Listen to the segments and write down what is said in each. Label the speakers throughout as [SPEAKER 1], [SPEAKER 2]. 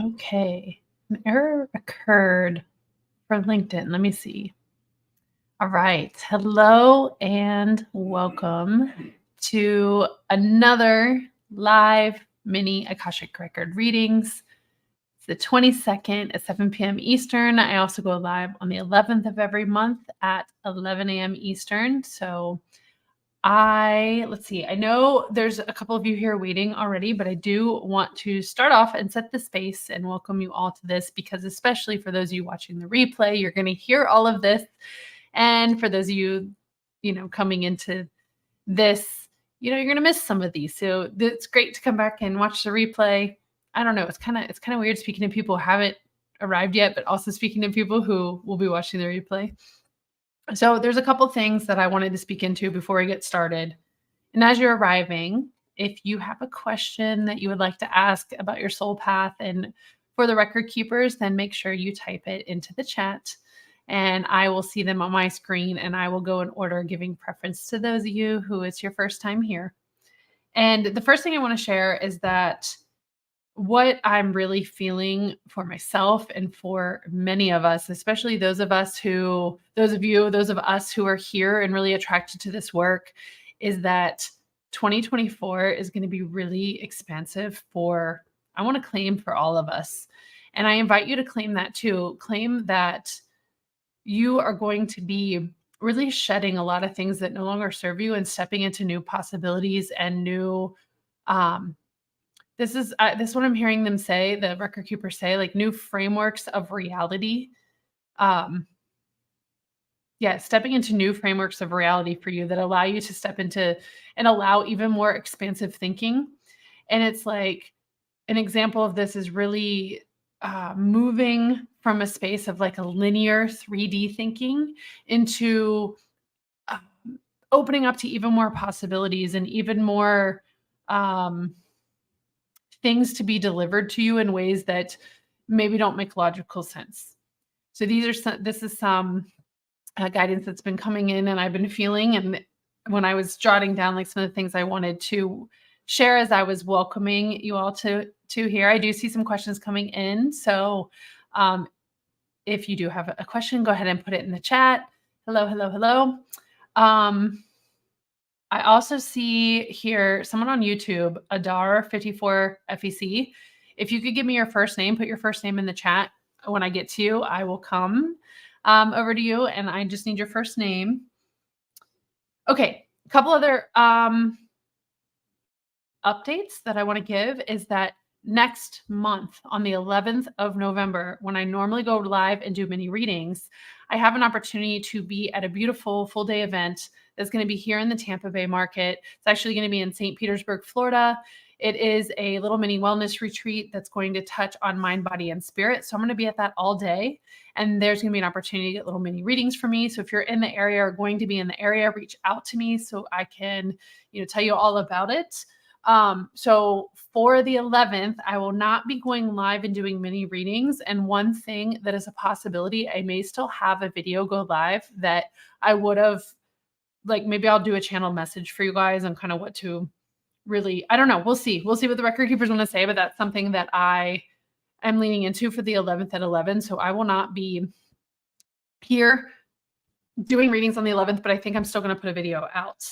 [SPEAKER 1] Okay. An error occurred for LinkedIn. Let me see. All right. Hello and welcome to another live mini Akashic record readings. It's the 22nd at 7 p.m. Eastern. I also go live on the 11th of every month at 11 a.m. Eastern. So let's see. I know there's a couple of you here waiting already, but I do want to start off and set the space and welcome you all to this because, especially for those of you watching the replay, you're going to hear all of this. And for those of you, coming into this, you're going to miss some of these. So it's great to come back and watch the replay. I don't know. It's kind of weird speaking to people who haven't arrived yet, but also speaking to people who will be watching the replay. So there's a couple things that I wanted to speak into before we get started. And as you're arriving, if you have a question that you would like to ask about your soul path and for the record keepers, then make sure you type it into the chat and I will see them on my screen and I will go in order, giving preference to those of you who it's your first time here. And the first thing I want to share is that what I'm really feeling for myself and for many of us, especially those of us who are here and really attracted to this work, is that 2024 is going to be really expansive I want to claim for all of us. And I invite you to claim that too. Claim that you are going to be really shedding a lot of things that no longer serve you and stepping into new possibilities and new, this is what I'm hearing them say, the record keepers say, like new frameworks of reality. Stepping into new frameworks of reality for you that allow you to step into and allow even more expansive thinking. And it's like an example of this is really moving from a space of like a linear 3D thinking into opening up to even more possibilities and even more things to be delivered to you in ways that maybe don't make logical sense. So this is some guidance that's been coming in and I've been feeling. And when I was jotting down like some of the things I wanted to share as I was welcoming you all to here, I do see some questions coming in. So if you do have a question, go ahead and put it in the chat. Hello, hello, hello. I also see here someone on YouTube, Adar54FEC. If you could give me your first name, put your first name in the chat. When I get to you, I will come over to you, and I just need your first name. Okay, a couple other updates that I want to give is that next month on the 11th of November, when I normally go live and do mini readings, I have an opportunity to be at a beautiful full day event that's going to be here in the Tampa Bay market. It's actually going to be in St. Petersburg, Florida. It is a little mini wellness retreat that's going to touch on mind, body, and spirit. So I'm going to be at that all day. And there's going to be an opportunity to get little mini readings for me. So if you're in the area or going to be in the area, reach out to me so I can, tell you all about it. So for the 11th, I will not be going live and doing mini readings. And one thing that is a possibility, I may still have a video go live that I would have, like, maybe I'll do a channel message for you guys on kind of what to really, I don't know. We'll see. We'll see what the record keepers want to say, but that's something that I am leaning into for the 11th at 11. So I will not be here doing readings on the 11th, but I think I'm still going to put a video out.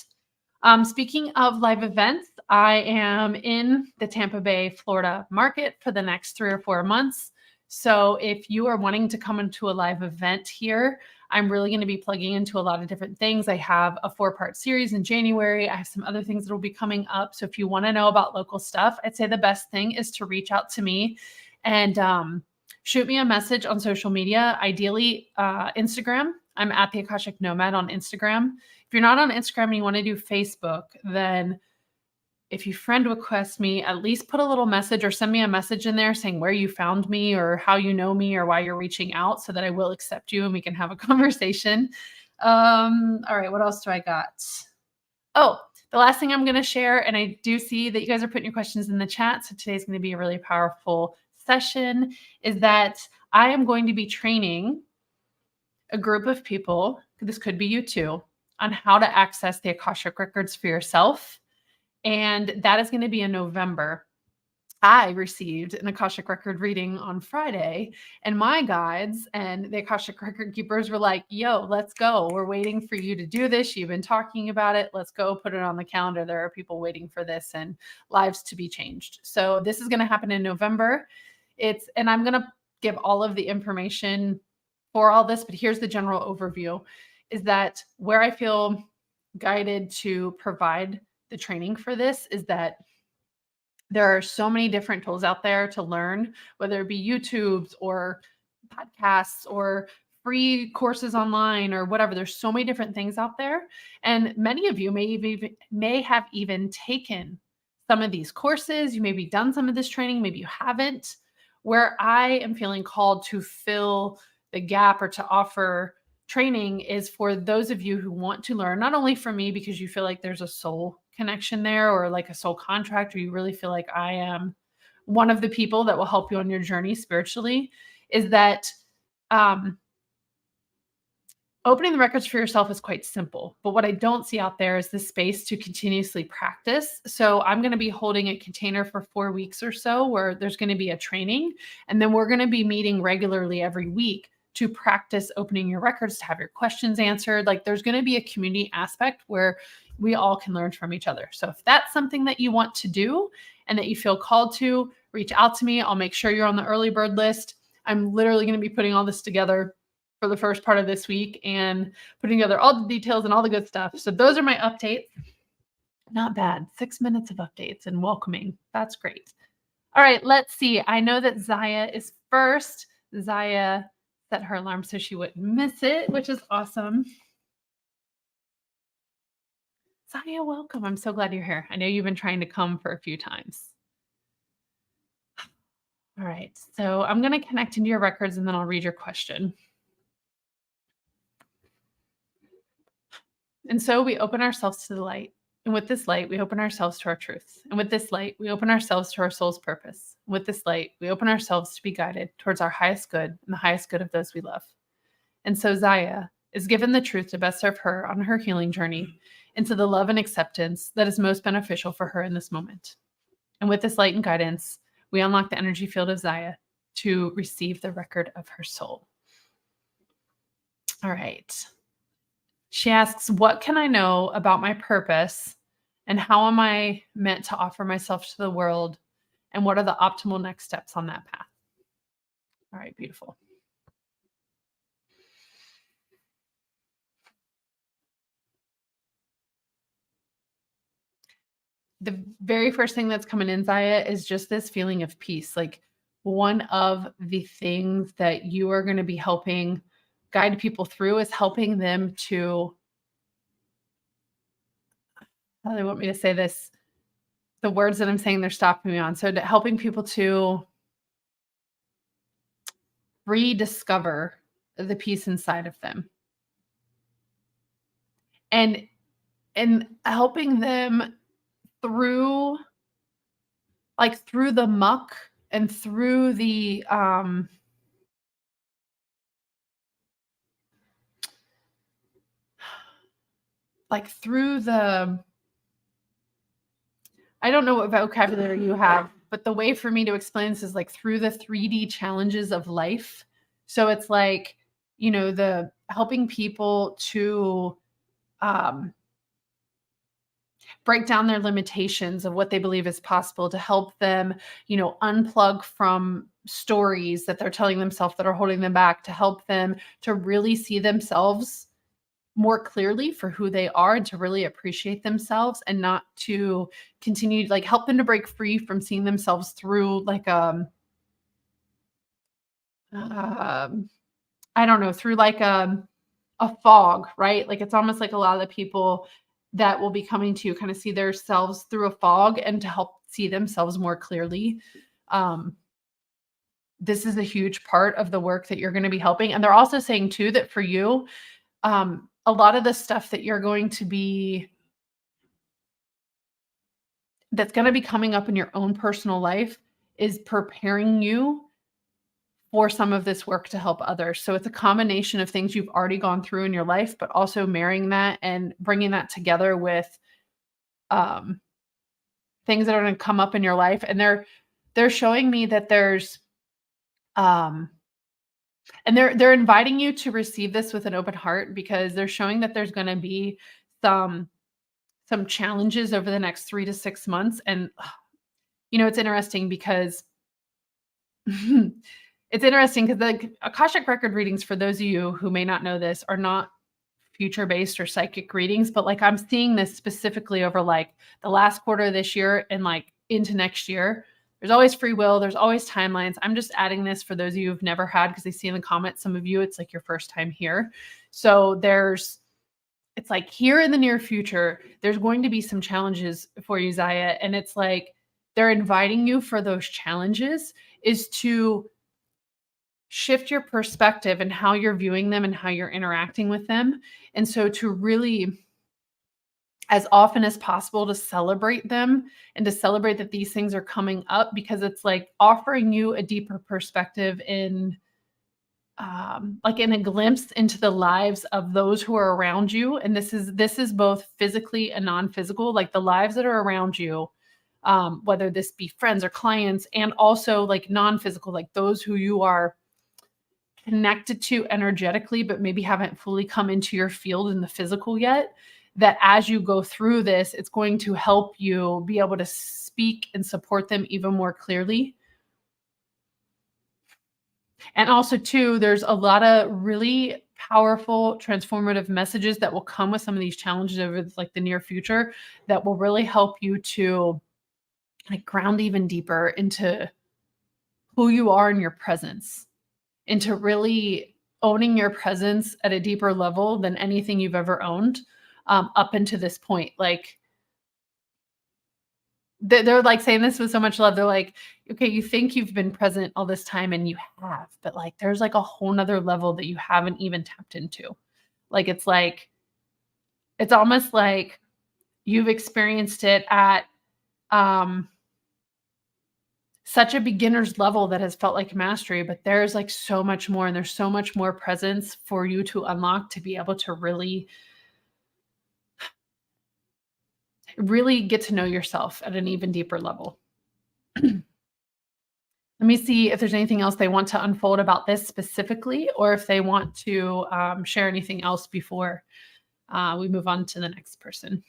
[SPEAKER 1] Speaking of live events, I am in the Tampa Bay, Florida market for the next 3 or 4 months. So if you are wanting to come into a live event here, I'm really going to be plugging into a lot of different things. I have a 4-part series in January. I have some other things that will be coming up. So if you want to know about local stuff, I'd say the best thing is to reach out to me and shoot me a message on social media, ideally Instagram. I'm at the Akashic Nomad on Instagram. If you're not on Instagram and you want to do Facebook, then if you friend request me, at least put a little message or send me a message in there saying where you found me or how you know me or why you're reaching out so that I will accept you and we can have a conversation. All right, what else do I got? Oh, the last thing I'm going to share, and I do see that you guys are putting your questions in the chat, so today's going to be a really powerful session, is that I am going to be training a group of people, this could be you too, on how to access the Akashic records for yourself. And that is going to be in November. I received an Akashic record reading on Friday, and my guides and the Akashic record keepers were like, yo, let's go. We're waiting for you to do this. You've been talking about it. Let's go put it on the calendar. There are people waiting for this and lives to be changed. So this is going to happen in November. And I'm going to give all of the information for all this, but here's the general overview is that where I feel guided to provide the training for this is that there are so many different tools out there to learn, whether it be YouTube's or podcasts or free courses online or whatever. There's so many different things out there. And many of you may have even taken some of these courses. You maybe done some of this training, maybe you haven't. Where I am feeling called to fill the gap or to offer training is for those of you who want to learn, not only from me because you feel like there's a soul connection there or like a soul contract, or you really feel like I am one of the people that will help you on your journey spiritually, is that opening the records for yourself is quite simple. But what I don't see out there is the space to continuously practice. So I'm going to be holding a container for 4 weeks or so where there's going to be a training, and then we're going to be meeting regularly every week to practice opening your records, to have your questions answered. Like there's going to be a community aspect where we all can learn from each other. So if that's something that you want to do and that you feel called to, reach out to me. I'll make sure you're on the early bird list. I'm literally going to be putting all this together for the first part of this week and putting together all the details and all the good stuff. So those are my updates. Not bad. 6 minutes of updates and welcoming. That's great. All right, let's see. I know that Zaya is first. Zaya set her alarm so she wouldn't miss it, which is awesome. Zaya, welcome. I'm so glad you're here. I know you've been trying to come for a few times. All right, so I'm going to connect into your records and then I'll read your question. And so we open ourselves to the light. And with this light, we open ourselves to our truth. And with this light, we open ourselves to our soul's purpose. And with this light, we open ourselves to be guided towards our highest good and the highest good of those we love. And so Zaya is given the truth to best serve her on her healing journey into the love and acceptance that is most beneficial for her in this moment. And with this light and guidance, we unlock the energy field of Zaya to receive the record of her soul. All right. She asks, what can I know about my purpose and how am I meant to offer myself to the world? And what are the optimal next steps on that path? All right, beautiful. The very first thing that's coming in, Zaya, is just this feeling of peace. Like one of the things that you are going to be helping guide people through is helping them to, how do they want me to say this? The words that I'm saying, they're stopping me on. So helping people to rediscover the peace inside of them. And helping them through the muck and through the I don't know what vocabulary you have, but the way for me to explain this is like through the 3D challenges of life. So it's like, the helping people to break down their limitations of what they believe is possible, to help them, unplug from stories that they're telling themselves that are holding them back, to help them to really see themselves more clearly for who they are and to really appreciate themselves and not to continue, like help them to break free from seeing themselves through like, I don't know, through like a fog, right? Like it's almost like a lot of the people that will be coming to you kind of see themselves through a fog and to help see themselves more clearly. This is a huge part of the work that you're going to be helping. And they're also saying too, that for you, a lot of the stuff that you're going to be, that's going to be coming up in your own personal life is preparing you for some of this work to help others. So it's a combination of things you've already gone through in your life, but also marrying that and bringing that together with things that are going to come up in your life. And they're showing me that there's um and they're inviting you to receive this with an open heart because they're showing that there's going to be some some challenges over the next 3 to 6 months. And it's interesting because it's interesting because the Akashic record readings, for those of you who may not know this, are not future based or psychic readings, but like I'm seeing this specifically over like the last quarter of this year and like into next year. There's always free will, there's always timelines. I'm just adding this for those of you who've never had, because I see in the comments, some of you, it's like your first time here. So it's like here in the near future, there's going to be some challenges for you, Zaya. And it's like they're inviting you for those challenges is to shift your perspective and how you're viewing them and how you're interacting with them. And so to really, as often as possible, to celebrate them and to celebrate that these things are coming up, because it's like offering you a deeper perspective in like in a glimpse into the lives of those who are around you. And this is both physically and non-physical, like the lives that are around you, whether this be friends or clients, and also like non-physical, like those who you are connected to energetically, but maybe haven't fully come into your field in the physical yet. That as you go through this, it's going to help you be able to speak and support them even more clearly. And also too, there's a lot of really powerful transformative messages that will come with some of these challenges over like the near future that will really help you to like ground even deeper into who you are in your presence, into really owning your presence at a deeper level than anything you've ever owned, up until this point. Like they're like saying this with so much love. They're like, okay, you think you've been present all this time, and you have, but like there's like a whole nother level that you haven't even tapped into. Like it's almost like you've experienced it at um such a beginner's level that has felt like mastery, but there's like so much more, and there's so much more presence for you to unlock to be able to really, really get to know yourself at an even deeper level. Let me see if there's anything else they want to unfold about this specifically, or if they want to share anything else before we move on to the next person.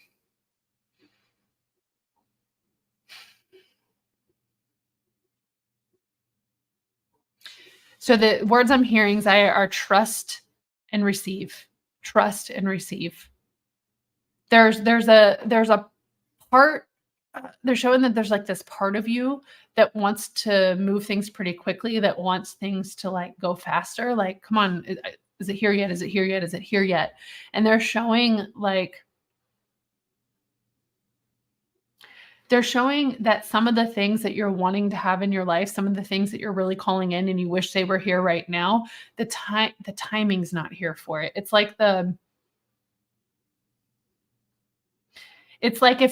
[SPEAKER 1] So the words I'm hearing, Zaya, are trust and receive. Trust and receive. There's a part, they're showing that there's like this part of you that wants to move things pretty quickly, that wants things to like go faster. Like, come on, is it here yet? Is it here yet? Is it here yet? And they're showing that some of the things that you're wanting to have in your life, some of the things that you're really calling in and you wish they were here right now, the timing's not here for it. It's like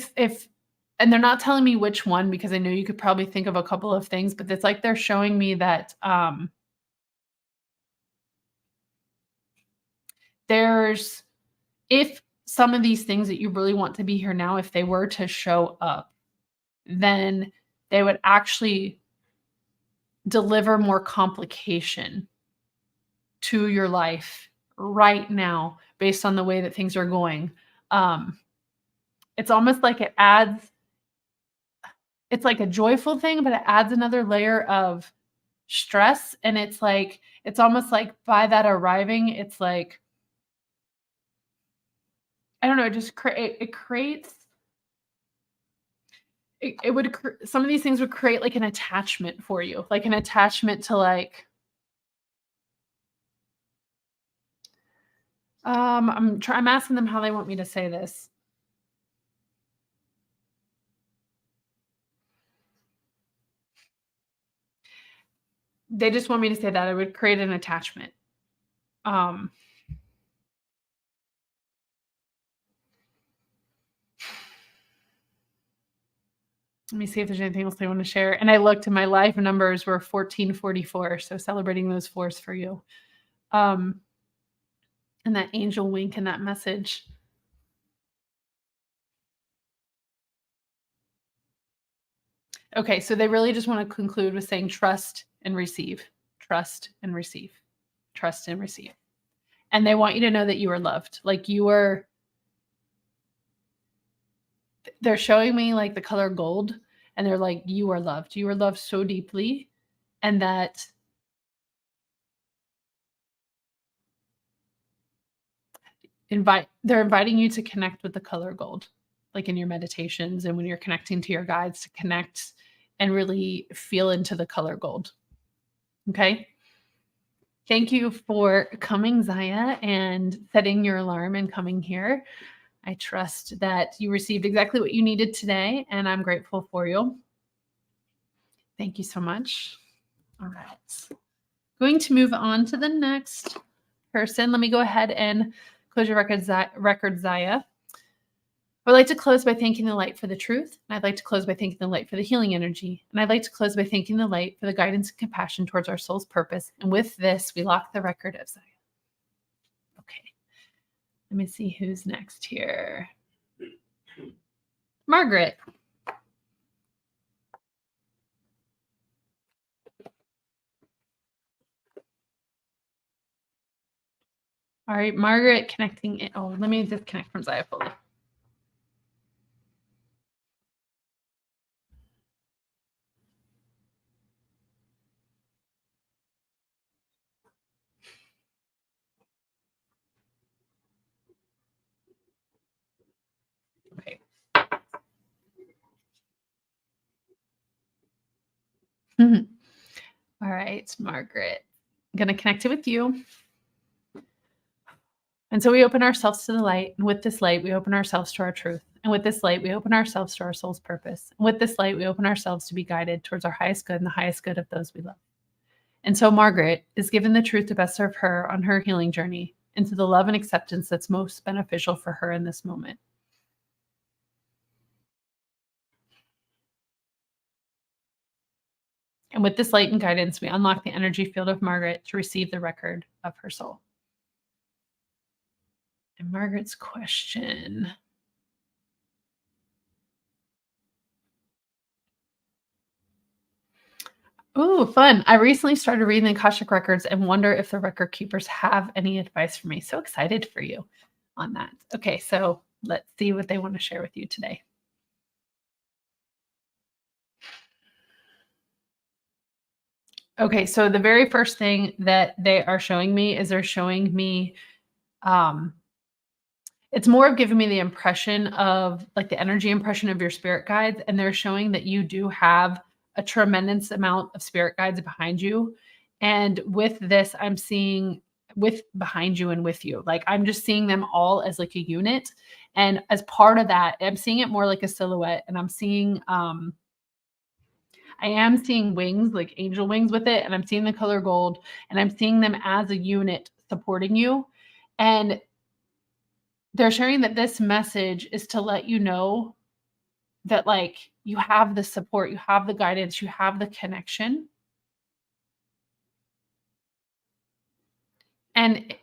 [SPEAKER 1] if and they're not telling me which one, because I know you could probably think of a couple of things, but it's like they're showing me that there's if some of these things that you really want to be here now, if they were to show up, then they would actually deliver more complication to your life right now based on the way that things are going. Um, it's almost like it's like a joyful thing, but it adds another layer of stress. And it's almost like by that arriving, it's like, I don't know, it just it creates, it would, some of these things would create like an attachment for you, like an attachment to like, I'm asking them how they want me to say this. They just want me to say that it would create an attachment. Um, Let me see if there's anything else they want to share. And I looked and my life numbers were 1444. So celebrating those fours for you. And that angel wink and that message. Okay, so they really just want to conclude with saying trust and receive, trust and receive, trust and receive. And they want you to know that you are loved. Like you are, they're showing me like the color gold, and they're like, you are loved. You are loved so deeply. And that they're inviting you to connect with the color gold, like in your meditations and when you're connecting to your guides, to connect and really feel into the color gold. Okay. Thank you for coming, Zaya, and setting your alarm and coming here. I trust that you received exactly what you needed today, and I'm grateful for you. Thank you so much. All right. Going to move on to the next person. Let me go ahead and close your record, Zaya. I would like to close by thanking the light for the truth. And I'd like to close by thanking the light for the healing energy. And I'd like to close by thanking the light for the guidance and compassion towards our soul's purpose. And with this, we lock the record of Zaya. Okay. Let me see who's next here. Margaret. All right, Margaret connecting it. Oh, let me disconnect from Zaya fully. Okay. All right, Margaret. I'm going to connect it with you. And so we open ourselves to the light. And with this light, we open ourselves to our truth. And with this light, we open ourselves to our soul's purpose. And with this light, we open ourselves to be guided towards our highest good and the highest good of those we love. And so Margaret is given the truth to best serve her on her healing journey into the love and acceptance that's most beneficial for her in this moment. And with this light and guidance, we unlock the energy field of Margaret to receive the record of her soul. And Margaret's question. Ooh, fun. I recently started reading the Akashic records and wonder if the record keepers have any advice for me. So excited for you on that. Okay, so let's see what they want to share with you today. Okay, so the very first thing that they are showing me is they're showing me it's more of giving me the impression of like the energy impression of your spirit guides, and they're showing that you do have a tremendous amount of spirit guides behind you. And with this, I'm seeing with behind you and with you. Like I'm just seeing them all as like a unit. And as part of that, I'm seeing it more like a silhouette, and I'm seeing I am seeing wings, like angel wings with it, and I'm seeing the color gold, and I'm seeing them as a unit supporting you. And they're sharing that this message is to let you know that like you have the support, you have the guidance, you have the connection. And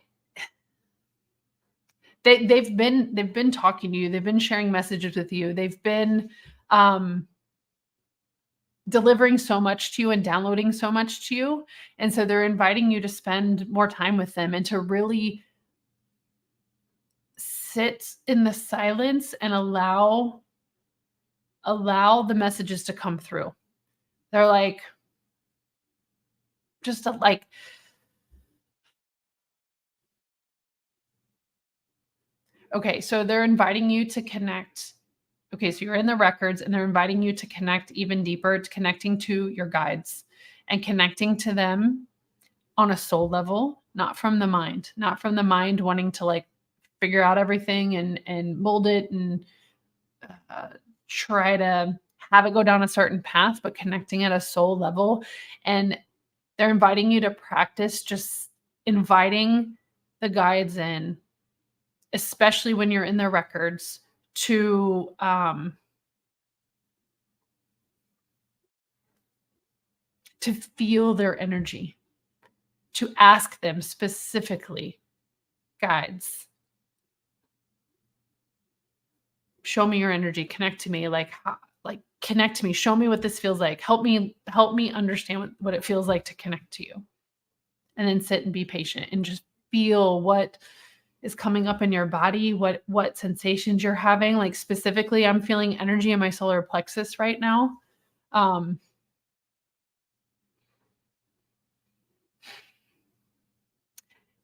[SPEAKER 1] they've been talking to you, they've been sharing messages with you, they've been delivering so much to you and downloading so much to you. And so they're inviting you to spend more time with them and to really sit in the silence and allow the messages to come through. They're like just a, like okay, so they're inviting you to connect. Okay, so you're in the records and they're inviting you to connect even deeper, to connecting to your guides and connecting to them on a soul level, not from the mind, not from the mind wanting to like figure out everything and mold it and try to have it go down a certain path, but connecting at a soul level. And they're inviting you to practice just inviting the guides in, especially when you're in the records, to feel their energy, to ask them specifically, guides, show me your energy, connect to me, like like connect to me, show me what this feels like, help me understand what it feels like to connect to you. And then sit and be patient and just feel what is coming up in your body, what sensations you're having. Like specifically, I'm feeling energy in my solar plexus right now. um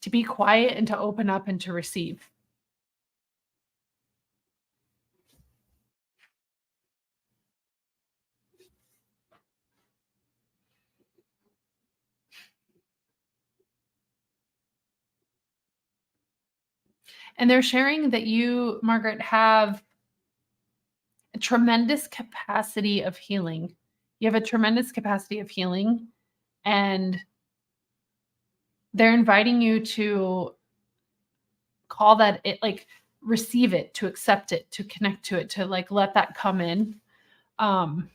[SPEAKER 1] to be quiet and to open up and to receive. And they're sharing that you, Margaret, have a tremendous capacity of healing. You have a tremendous capacity of healing, and they're inviting you to call that it, like receive it, to accept it, to connect to it, to like let that come in. Um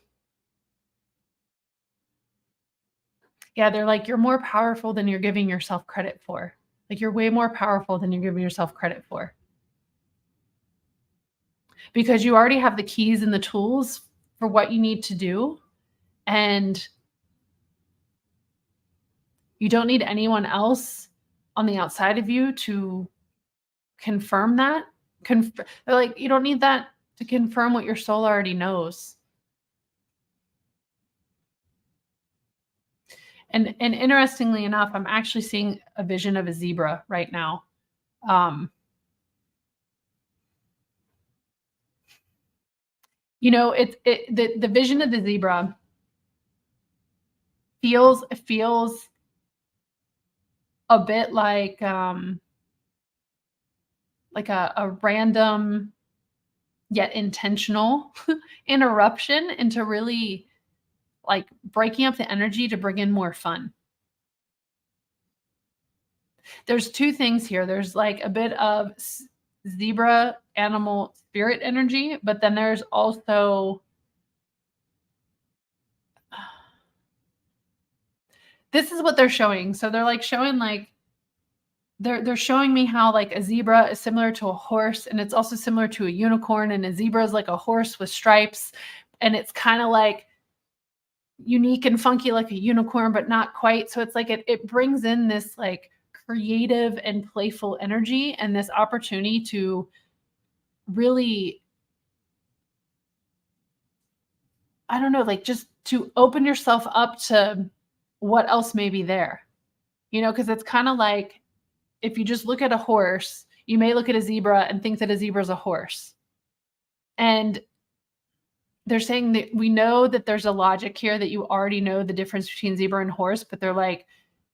[SPEAKER 1] yeah, they're like you're more powerful than you're giving yourself credit for. Like you're way more powerful than you're giving yourself credit for. Because you already have the keys and the tools for what you need to do, and you don't need anyone else on the outside of you to confirm that. They're like, you don't need that to confirm what your soul already knows. And interestingly enough, I'm actually seeing a vision of a zebra right now. Um, the vision of the zebra feels a bit like a random yet intentional interruption into really like breaking up the energy to bring in more fun. There's two things here. There's like a bit of zebra animal spirit energy, but then there's also this is what they're showing. So they're like showing like they're showing me how like a zebra is similar to a horse, and it's also similar to a unicorn, and a zebra is like a horse with stripes, and it's kind of like unique and funky like a unicorn, but not quite. So it's like it brings in this like creative and playful energy and this opportunity to really, I don't know, like just to open yourself up to what else may be there. Because it's kind of like if you just look at a horse, you may look at a zebra and think that a zebra is a horse. And they're saying that we know that there's a logic here, that you already know the difference between zebra and horse, but they're like,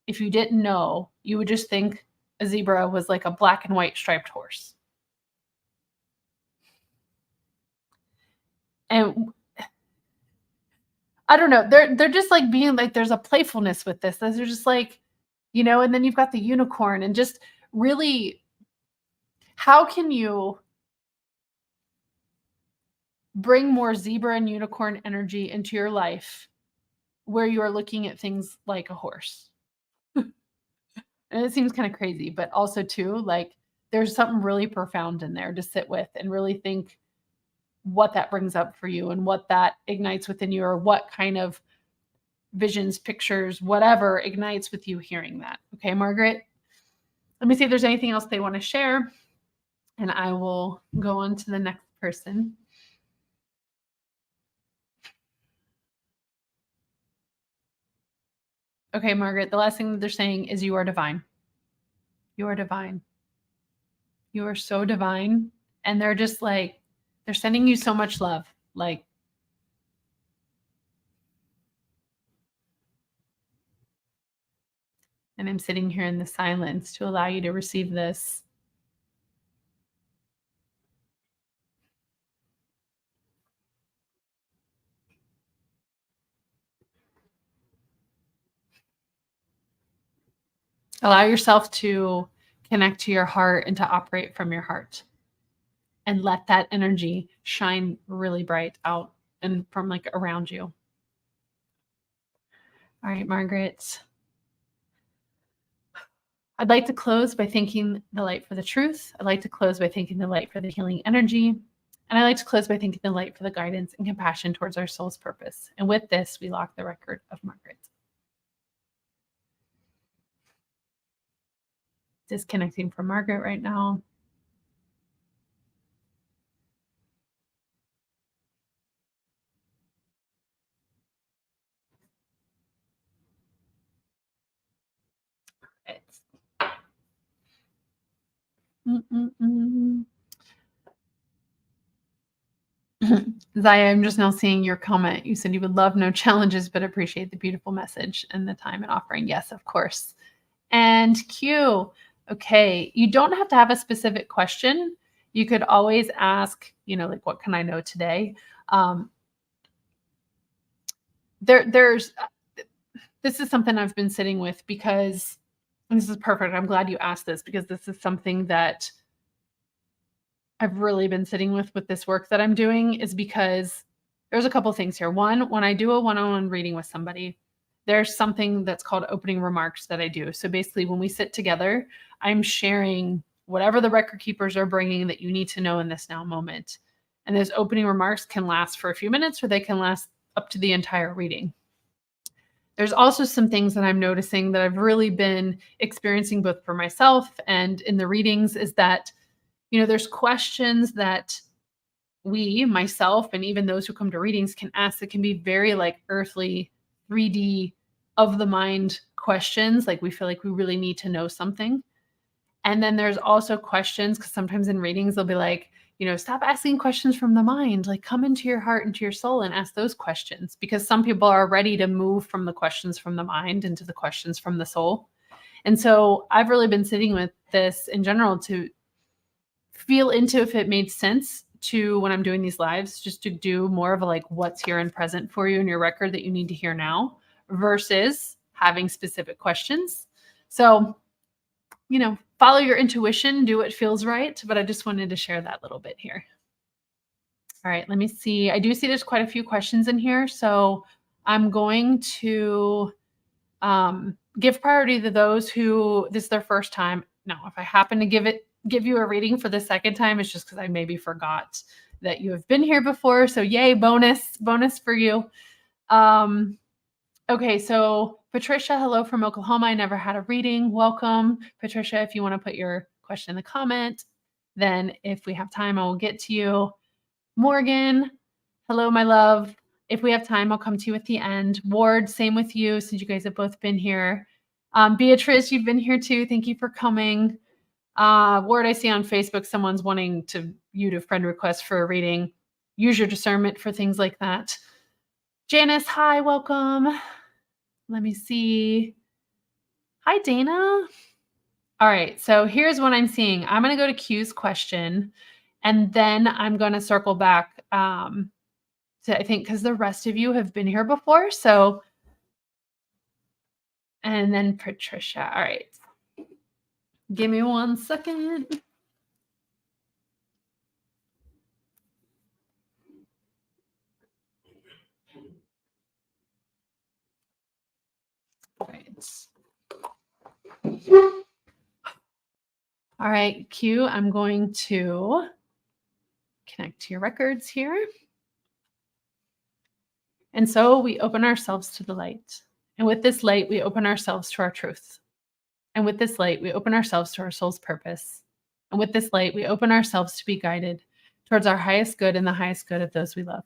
[SPEAKER 1] if you didn't know, you would just think a zebra was like a black and white striped horse. And I don't know, they're just like being like there's a playfulness with this. They're just like, and then you've got the unicorn, and just really, how can you bring more zebra and unicorn energy into your life where you are looking at things like a horse? And it seems kind of crazy, but also too, like there's something really profound in there to sit with and really think what that brings up for you and what that ignites within you, or what kind of visions, pictures, whatever ignites with you hearing that. Okay, Margaret, let me see if there's anything else they want to share, and I will go on to the next person. Okay, Margaret, the last thing that they're saying is you are divine. You are divine. You are so divine. And they're just like, they're sending you so much love. Like, and I'm sitting here in the silence to allow you to receive this. Allow yourself to connect to your heart and to operate from your heart, and let that energy shine really bright out and from like around you. All right, Margaret. I'd like to close by thanking the light for the truth. I'd like to close by thanking the light for the healing energy. And I like to close by thanking the light for the guidance and compassion towards our soul's purpose. And with this, we lock the record of Margaret. Disconnecting from Margaret right now. It's Zaya, I'm just now seeing your comment. You said you would love no challenges, but appreciate the beautiful message and the time and offering. Yes, of course. And Q, okay, you don't have to have a specific question. You could always ask, like, what can I know today? There's this is something I've been sitting with because, and this is perfect. I'm glad you asked this because this is something that I've really been sitting with this work that I'm doing, is because there's a couple things here. One, when I do a one-on-one reading with somebody, there's something that's called opening remarks that I do. So basically, when we sit together, I'm sharing whatever the record keepers are bringing that you need to know in this now moment. And those opening remarks can last for a few minutes, or they can last up to the entire reading. There's also some things that I'm noticing that I've really been experiencing both for myself and in the readings, is that there's questions that myself, and even those who come to readings can ask that can be very like earthly, 3D, of the mind questions. Like we feel like we really need to know something. And then there's also questions, because sometimes in readings they'll be like, stop asking questions from the mind, like come into your heart, into your soul, and ask those questions, because some people are ready to move from the questions from the mind into the questions from the soul. And so I've really been sitting with this in general to feel into if it made sense to, when I'm doing these lives, just to do more of a like what's here and present for you in your record that you need to hear now, versus having specific questions. So, follow your intuition, do what feels right. But I just wanted to share that little bit here. All right, let me see. I do see there's quite a few questions in here. So I'm going to give priority to those who this is their first time. Now, if I happen to give you a reading for the second time, it's just because I maybe forgot that you have been here before. So yay, bonus for you. Okay, so Patricia, hello from Oklahoma. I never had a reading. Welcome, Patricia. If you want to put your question in the comment, then if we have time, I will get to you. Morgan, hello, my love. If we have time, I'll come to you at the end. Ward, same with you, since you guys have both been here. Beatrice, you've been here too. Thank you for coming. Ward, I see on Facebook someone's wanting you to friend request for a reading. Use your discernment for things like that. Janice, hi, welcome. Let me see. Hi, Dana. All right, so here's what I'm seeing. I'm going to go to Q's question, and then I'm going to circle back to, I think, because the rest of you have been here before. So, and then Patricia. All right. Give me 1 second. All right, Q, I'm going to connect to your records here. And so we open ourselves to the light. And with this light, we open ourselves to our truth. And with this light, we open ourselves to our soul's purpose. And with this light, we open ourselves to be guided towards our highest good and the highest good of those we love.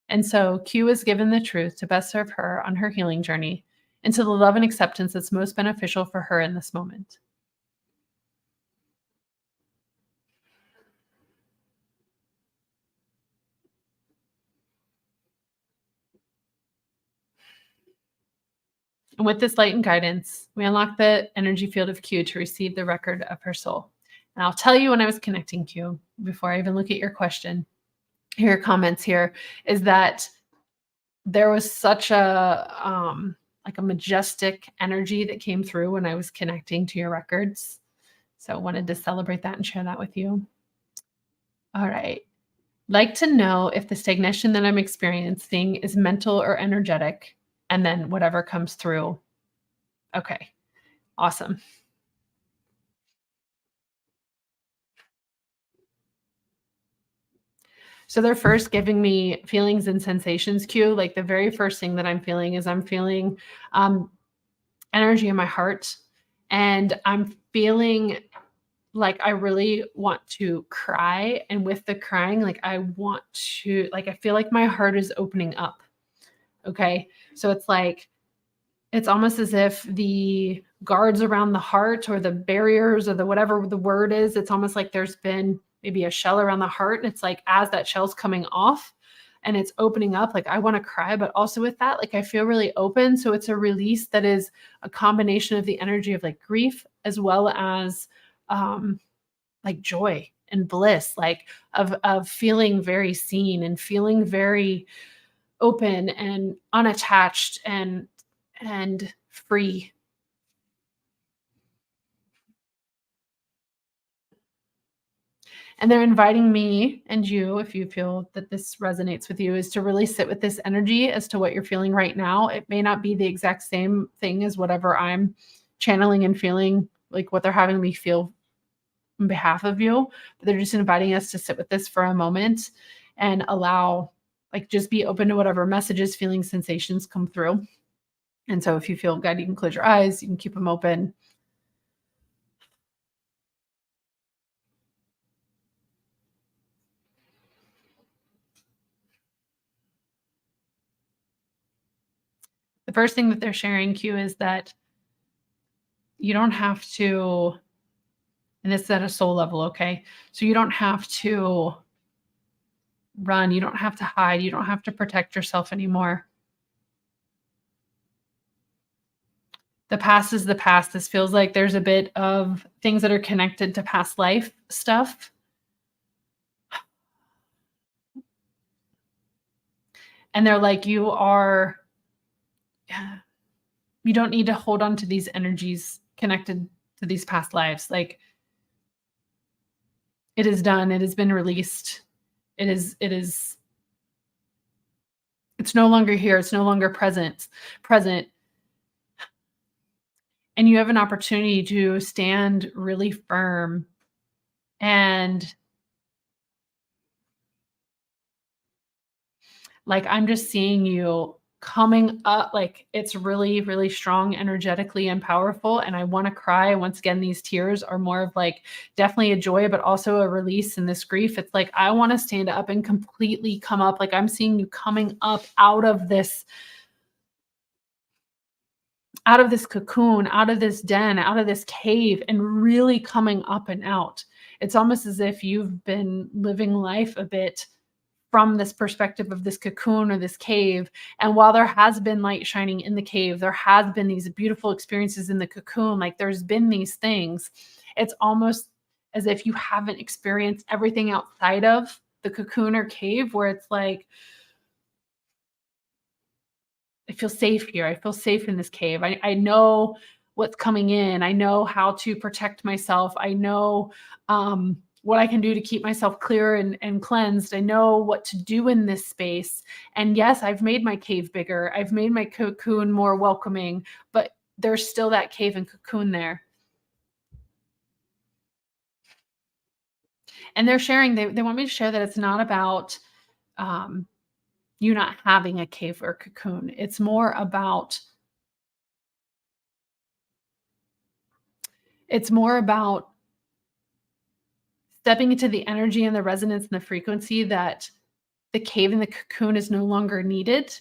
[SPEAKER 1] And so Q is given the truth to best serve her on her healing journey into the love and acceptance that's most beneficial for her in this moment. And with this light and guidance, we unlock the energy field of Q to receive the record of her soul. And I'll tell you, when I was connecting Q, before I even look at your question, your comments here, is that there was such a like a majestic energy that came through when I was connecting to your records. So I wanted to celebrate that and share that with you. All right. Like to know if the stagnation that I'm experiencing is mental or energetic, and then whatever comes through. Okay. Awesome. So they're first giving me feelings and sensations cue. Like the very first thing that I'm feeling is I'm feeling energy in my heart, and I'm feeling like I really want to cry. And with the crying, like I want to, like, I feel like my heart is opening up. Okay. So it's like, it's almost as if the guards around the heart or the barriers or the whatever the word is, it's almost like there's been maybe a shell around the heart. And it's like as that shell's coming off and it's opening up, like I want to cry, but also with that, like I feel really open. So it's a release that is a combination of the energy of like grief as well as um like joy and bliss, like of feeling very seen and feeling very open and unattached and free. And they're inviting me and you, if you feel that this resonates with you, is to really sit with this energy as to what you're feeling right now. It may not be the exact same thing as whatever I'm channeling and feeling, like what they're having me feel on behalf of you, but they're just inviting us to sit with this for a moment and allow, like, just be open to whatever messages, feelings, sensations come through. And so if you feel good, you can close your eyes, you can keep them open. The first thing that they're sharing, Q, is that you don't have to, and this is at a soul level, okay? So you don't have to run, you don't have to hide, you don't have to protect yourself anymore. The past is the past. This feels like there's a bit of things that are connected to past life stuff. And they're like, you are, yeah, you don't need to hold on to these energies connected to these past lives. Like it is done. It has been released. It is it's no longer here. It's no longer present. And you have an opportunity to stand really firm and, like, I'm just seeing you coming up, like, it's really, really strong energetically and powerful, and I wanna cry. Once again, these tears are more of, like, definitely a joy, but also a release in this grief. It's like, I wanna stand up and completely come up, like, I'm seeing you coming up out of this cocoon, out of this den, out of this cave, and really coming up and out. It's almost as if you've been living life a bit from this perspective of this cocoon or this cave. And while there has been light shining in the cave, there has been these beautiful experiences in the cocoon, like there's been these things. It's almost as if you haven't experienced everything outside of the cocoon or cave, where it's like, I feel safe here. I feel safe in this cave. I know what's coming in. I know how to protect myself. I know what I can do to keep myself clear and cleansed. I know what to do in this space. And yes, I've made my cave bigger. I've made my cocoon more welcoming, but there's still that cave and cocoon there. And they're sharing, they want me to share that it's not about um, you not having a cave or cocoon. It's more about stepping into the energy and the resonance and the frequency that the cave and the cocoon is no longer needed.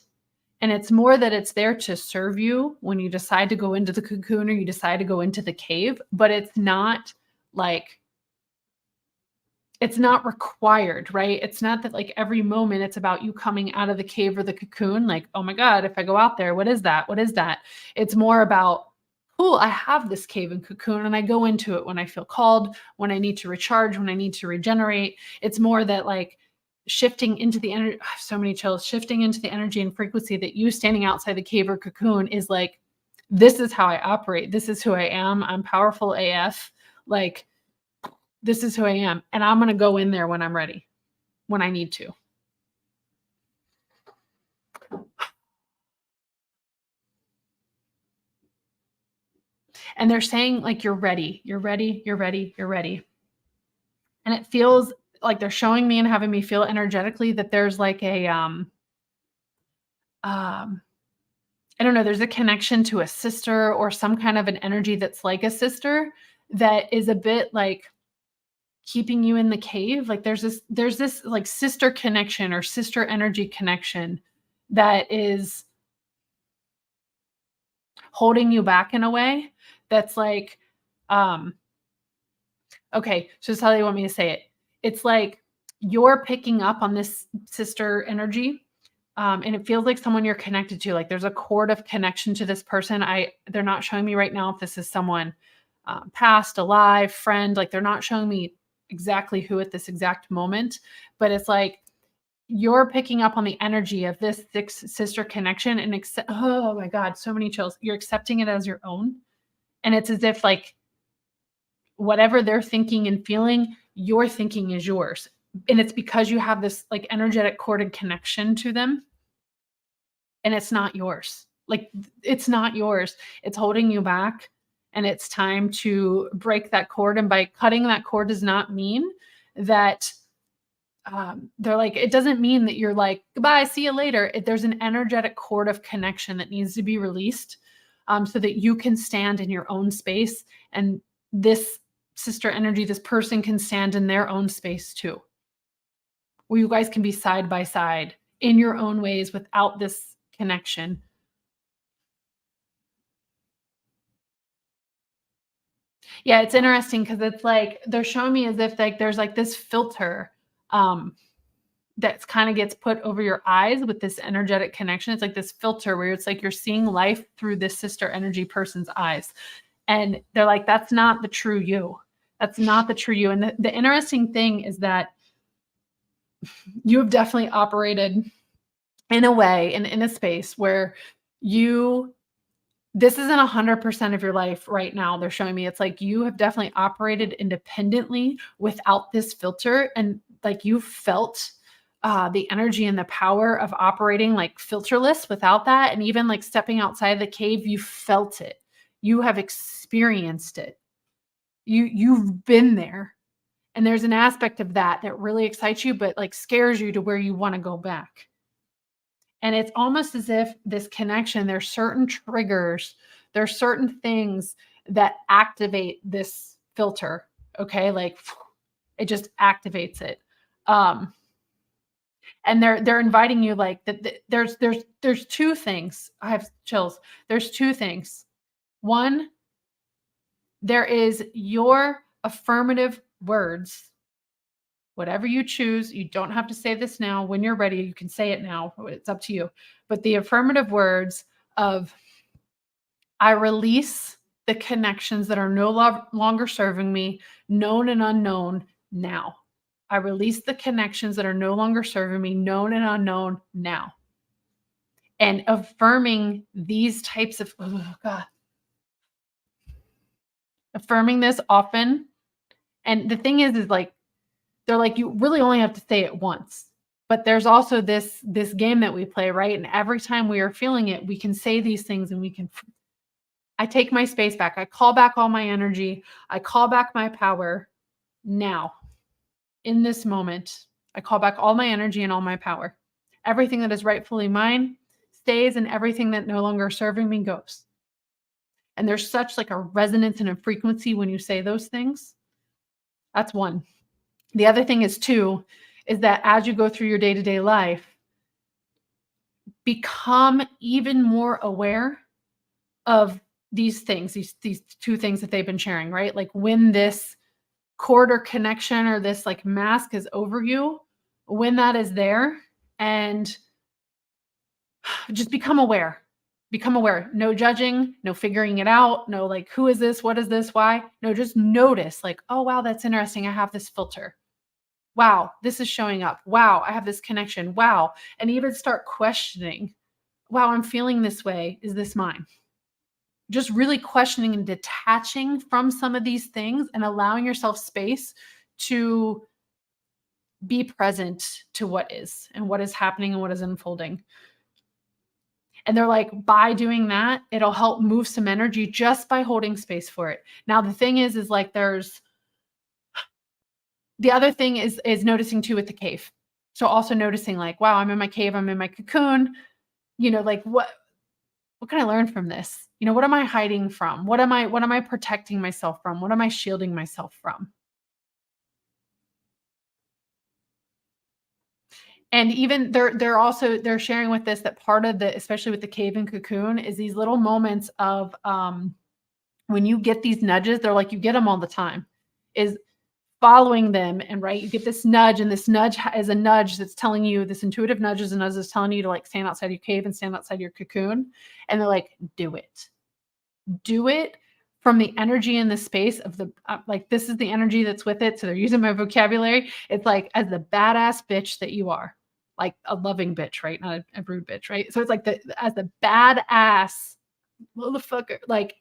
[SPEAKER 1] And it's more that it's there to serve you when you decide to go into the cocoon or you decide to go into the cave, but it's not like, it's not required, right? It's not that like every moment it's about you coming out of the cave or the cocoon, like, oh my God, if I go out there, what is that? What is that? It's more about, cool, I have this cave and cocoon and I go into it when I feel called, when I need to recharge, when I need to regenerate. It's more that like shifting into the energy, so many chills, shifting into the energy and frequency that you standing outside the cave or cocoon is like, this is how I operate. This is who I am. I'm powerful AF. Like, this is who I am. And I'm going to go in there when I'm ready, when I need to. And they're saying, like, you're ready, you're ready, you're ready, you're ready. And it feels like they're showing me and having me feel energetically that there's like a um I don't know, there's a connection to a sister or some kind of an energy that's like a sister that is a bit like keeping you in the cave. Like there's this like sister connection or sister energy connection that is holding you back in a way that's like um okay, so this is how they want me to say it. It's like you're picking up on this sister energy, and it feels like someone you're connected to. Like there's a cord of connection to this person. They're not showing me right now if this is someone past, alive, friend. Like they're not showing me exactly who at this exact moment, but it's like you're picking up on the energy of this sister connection and accept. Oh my God, so many chills. You're accepting it as your own, and it's as if like whatever they're thinking and feeling, your thinking is yours. And it's because you have this like energetic corded connection to them and it's not yours. Like it's not yours. It's holding you back and it's time to break that cord. And by cutting that cord does not mean that they're like, it doesn't mean that you're like, goodbye, see you later. There's an energetic cord of connection that needs to be released so that you can stand in your own space. And this sister energy, this person can stand in their own space too, where you guys can be side by side in your own ways without this connection. Yeah, it's interesting because it's like they're showing me as if like there's like this filter um that's kind of gets put over your eyes with this energetic connection. It's like this filter where it's like you're seeing life through this sister energy person's eyes. And they're like, that's not the true you. That's not the true you. And the interesting thing is that you have definitely operated in a way and in a space where you this isn't 100% of your life right now. They're showing me it's like you have definitely operated independently without this filter and like you felt the energy and the power of operating like filterless without that. And even like stepping outside the cave, you felt it. You have experienced it. You've been there. And there's an aspect of that that really excites you, but like scares you to where you want to go back. And it's almost as if this connection, there's certain triggers, there's certain things that activate this filter. Okay. Like it just activates it. Um, and they're inviting you like that. There's two things. I have chills. There's two things. One, there is your affirmative words, whatever you choose. You don't have to say this now. When you're ready, you can say it now. It's up to you. But the affirmative words of, I release the connections that are no longer serving me, known and unknown now. I release the connections that are no longer serving me, known and unknown now. And affirming these types of, oh God, affirming this often. And the thing is like, they're like, you really only have to say it once. But there's also this game that we play, right? And every time we are feeling it, we can say these things and we can I take my space back. I call back all my energy. I call back my power now. In this moment, I call back all my energy and all my power. Everything that is rightfully mine stays and everything that no longer is serving me goes. And there's such like a resonance and a frequency when you say those things. That's one. The other thing is two, is that as you go through your day-to-day life, become even more aware of these things, these two things that they've been sharing, right? Like when this cord or connection or this like mask is over you, when that is there, and just become aware. Become aware. No judging, no figuring it out, no like, who is this? What is this? Why? No, just notice like, oh, wow, that's interesting. I have this filter. Wow, this is showing up. Wow, I have this connection. Wow. And even start questioning, wow, I'm feeling this way. Is this mine? Just really questioning and detaching from some of these things and allowing yourself space to be present to what is and what is happening and what is unfolding. And they're like, by doing that, it'll help move some energy just by holding space for it. Now, the thing is like The other thing is noticing too with the cave. So also noticing like, wow, I'm in my cave, I'm in my cocoon, like what can I learn from this? What am I hiding from? What am I protecting myself from? What am I shielding myself from? And even they're sharing with this that part of the especially with the cave and cocoon is these little moments of when you get these nudges, they're like you get them all the time. Is following them and right, you get this nudge, and this nudge is a nudge that's telling you this intuitive nudge is a nudge that's telling you to like stand outside your cave and stand outside your cocoon. And they're like, do it from the energy in the space of the like this is the energy that's with it. So they're using my vocabulary. It's like as the badass bitch that you are, like a loving bitch, right? Not a rude bitch, right? So it's like as the badass motherfucker, like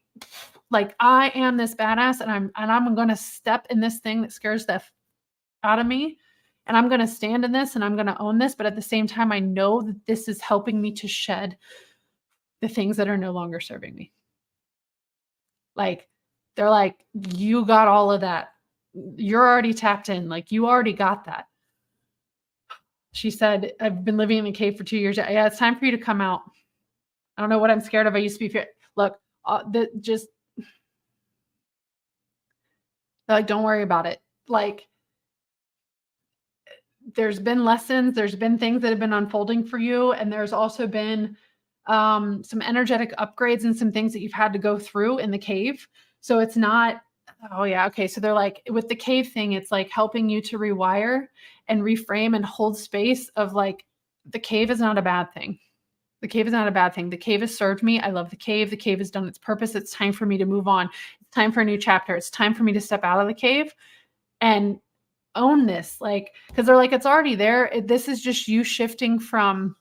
[SPEAKER 1] I am this badass, and I'm gonna step in this thing that scares the out of me, and I'm gonna stand in this, and I'm gonna own this. But at the same time, I know that this is helping me to shed the things that are no longer serving me. Like, they're like, "You got all of that. You're already tapped in, like, you already got that." She said, "I've been living in a cave for 2 years. Yeah, it's time for you to come out. I don't know what I'm scared of. I used to be fear." Look, the just like, don't worry about it. Like, there's been lessons, there's been things that have been unfolding for you, and there's also been, some energetic upgrades and some things that you've had to go through in the cave. So it's not oh, yeah, okay, so they're like with the cave thing, it's like helping you to rewire and reframe and hold space of like, the cave is not a bad thing. The cave is not a bad thing. The cave has served me. I love the cave. The cave has done its purpose. It's time for me to move on. It's time for a new chapter. It's time for me to step out of the cave and own this, like, because they're like, it's already there. This is just you shifting from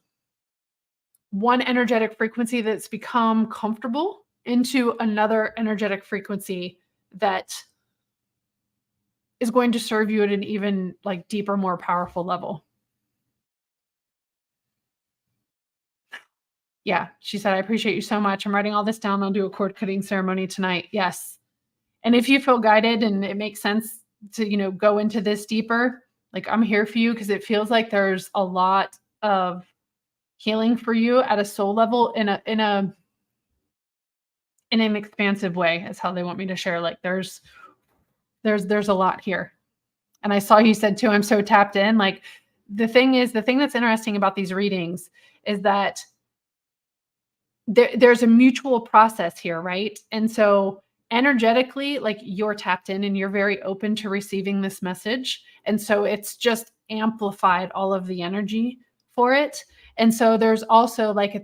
[SPEAKER 1] one energetic frequency that's become comfortable into another energetic frequency that is going to serve you at an even like deeper, more powerful level. Yeah, she said, I appreciate you so much. I'm writing all this down. I'll do a cord cutting ceremony tonight. Yes. And if you feel guided and it makes sense to, go into this deeper, like I'm here for you because it feels like there's a lot of healing for you at a soul level in an expansive way is how they want me to share. Like there's a lot here. And I saw you said too, I'm so tapped in. Like the thing that's interesting about these readings is that there's a mutual process here, right? And so energetically, like you're tapped in and you're very open to receiving this message. And so it's just amplified all of the energy for it. And so there's also like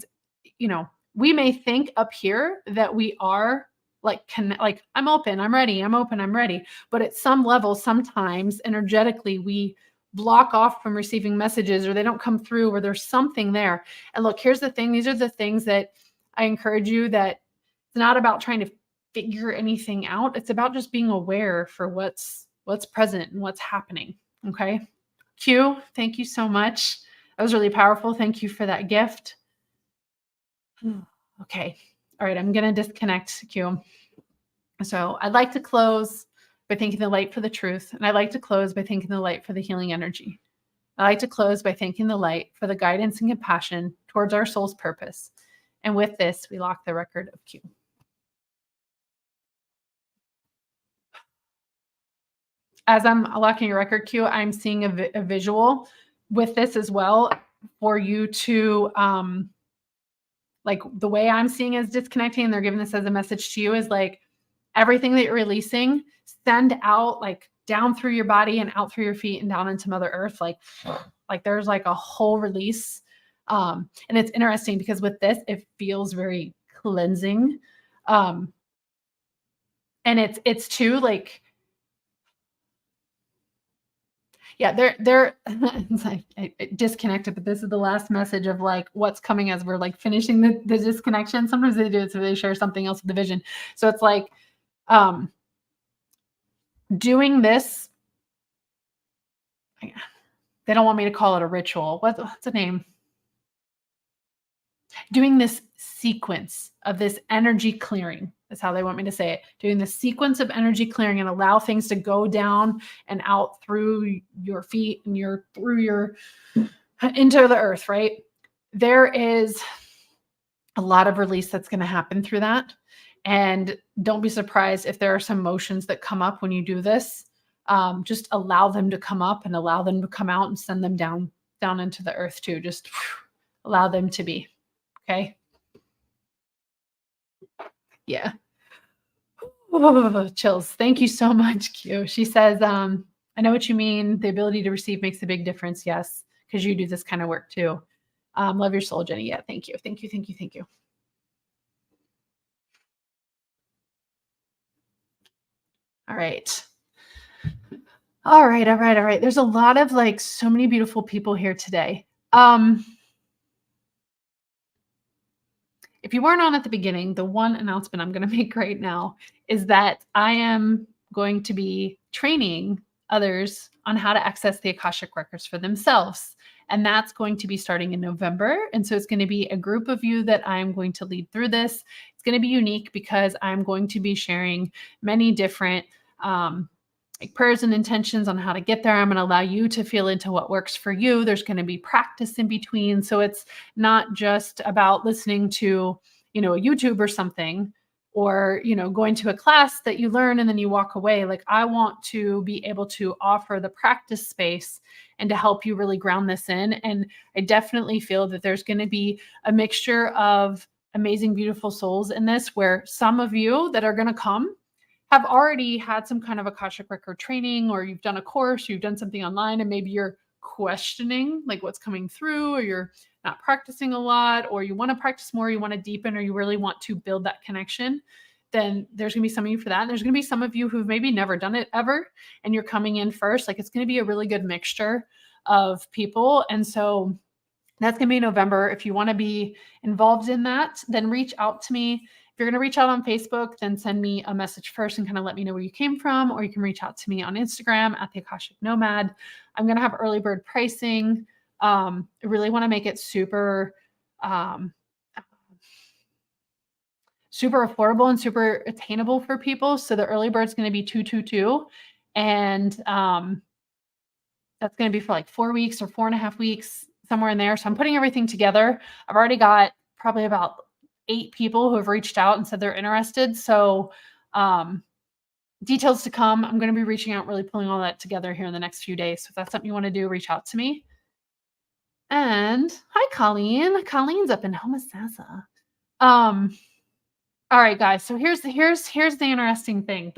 [SPEAKER 1] we may think up here that we are like I'm open, I'm ready, I'm open, I'm ready. But at some level, sometimes energetically we block off from receiving messages or they don't come through or there's something there. And look, here's the thing. These are the things that I encourage you that it's not about trying to figure anything out. It's about just being aware for what's present and what's happening. Okay. Q, thank you so much. That was really powerful. Thank you for that gift. Okay. All right. I'm going to disconnect Q. So I'd like to close by thanking the light for the truth. And I'd like to close by thanking the light for the healing energy. I'd like to close by thanking the light for the guidance and compassion towards our soul's purpose. And with this, we lock the record of Q. As I'm locking your record Q, I'm seeing a visual with this as well for you to, like the way I'm seeing is disconnecting, and they're giving this as a message to you is like everything that you're releasing, send out like down through your body and out through your feet and down into Mother Earth. Like there's like a whole release. And it's interesting because with this, it feels very cleansing. And it's too like, yeah, they're it's like I disconnected, but this is the last message of like what's coming as we're like finishing the disconnection. Sometimes they do it so they share something else with the vision. So it's like doing this. They don't want me to call it a ritual. What's the name? Doing this sequence of this energy clearing That's how they want me to say it. Doing the sequence of energy clearing and allow things to go down and out through your feet and through your into the earth, right? There is a lot of release that's going to happen through that. And don't be surprised if there are some emotions that come up when you do this. Just allow them to come up and allow them to come out and send them down into the earth too. Just allow them to be. Okay. Yeah. Chills. Thank you so much, Q. She says, I know what you mean. The ability to receive makes a big difference. Yes, because you do this kind of work too. Love your soul, Jeni. Yeah, thank you. Thank you. Thank you. Thank you. All right. All right. All right. All right. There's a lot of like so many beautiful people here today. If you weren't on at the beginning, the one announcement I'm going to make right now is that I am going to be training others on how to access the Akashic records for themselves. And that's going to be starting in November. And so it's going to be a group of you that I'm going to lead through this. It's going to be unique because I'm going to be sharing many different like prayers and intentions on how to get there. I'm going to allow you to feel into what works for you. There's going to be practice in between. So it's not just about listening to, a YouTube or something, or, going to a class that you learn and then you walk away. Like I want to be able to offer the practice space and to help you really ground this in. And I definitely feel that there's going to be a mixture of amazing, beautiful souls in this, where some of you that are going to come have already had some kind of Akashic record training, or you've done a course, you've done something online, and maybe you're questioning like what's coming through, or you're not practicing a lot, or you want to practice more, you want to deepen, or you really want to build that connection, then there's going to be some of you for that. And there's going to be some of you who've maybe never done it ever, and you're coming in first. Like it's going to be a really good mixture of people. And so that's going to be in November. If you want to be involved in that, then reach out to me. If you're going to reach out on Facebook, then send me a message first and kind of let me know where you came from, or you can reach out to me on Instagram at the Akashic Nomad. I'm going to have early bird pricing. I really want to make it super affordable and super attainable for people. So the early bird is going to be 222, and that's going to be for like 4 weeks or 4.5 weeks, somewhere in there. So I'm putting everything together. I've already got probably about 8 people who have reached out and said they're interested. So details to come. I'm going to be reaching out, really pulling all that together here in the next few days. So if that's something you want to do, reach out to me. And hi, Colleen. Colleen's up in Homosassa. All right, guys. So here's the interesting thing.